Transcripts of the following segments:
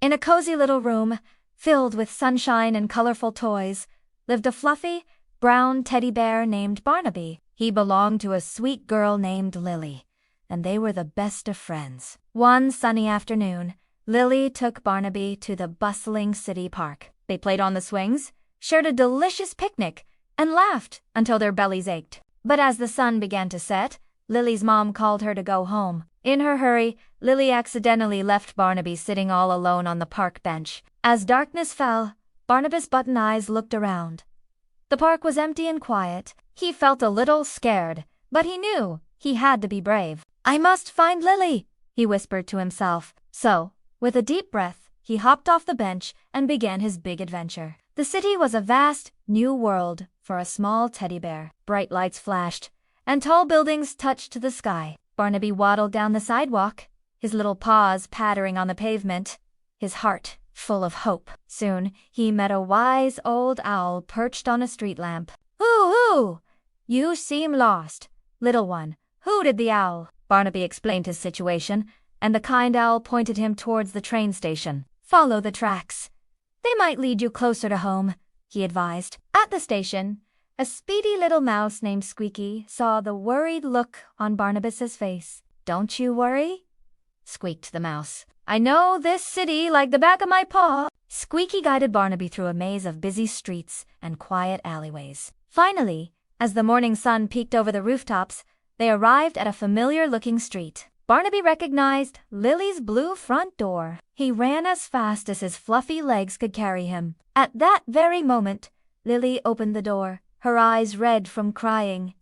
In a cozy little room, filled with sunshine and colorful toys, lived a fluffy, brown teddy bear named Barnaby. He belonged to a sweet girl named Lily, and they were the best of friends. One sunny afternoon, Lily took Barnaby to the bustling city park. They played on the swings, shared a delicious picnic, and laughed until their bellies ached. But as the sun began to set, Lily's mom called her to go home. In her hurry, Lily accidentally left Barnaby sitting all alone on the park bench. As darkness fell, Barnaby's button eyes looked around. The park was empty and quiet. He felt a little scared, but he knew he had to be brave. "I must find Lily," he whispered to himself. So, with a deep breath, he hopped off the bench and began his big adventure. The city was a vast, new world for a small teddy bear. Bright lights flashed, and tall buildings touched the sky. Barnaby waddled down the sidewalk, his little paws pattering on the pavement, his heart full of hope. Soon, he met a wise old owl perched on a street lamp. "Hoo-hoo! You seem lost, little one," hooted the owl. Barnaby explained his situation, and the kind owl pointed him towards the train station. "Follow the tracks. They might lead you closer to home," he advised. At the station, a speedy little mouse named Squeaky saw the worried look on Barnabas's face. "Don't you worry," squeaked the mouse. "I know this city like the back of my paw." Squeaky guided Barnaby through a maze of busy streets and quiet alleyways. Finally, as the morning sun peeked over the rooftops, they arrived at a familiar-looking street. Barnaby recognized Lily's blue front door. He ran as fast as his fluffy legs could carry him. At that very moment, Lily opened the door, her eyes red from crying.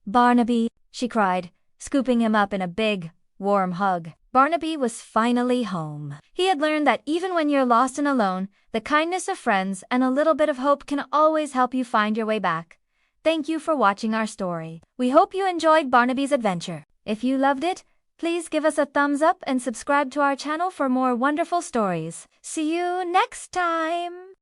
"Barnaby," she cried, scooping him up in a big, warm hug. Barnaby was finally home. He had learned that even when you're lost and alone, the kindness of friends and a little bit of hope can always help you find your way back. Thank you for watching our story. We hope you enjoyed Barnaby's adventure. If you loved it, please give us a thumbs up and subscribe to our channel for more wonderful stories. See you next time!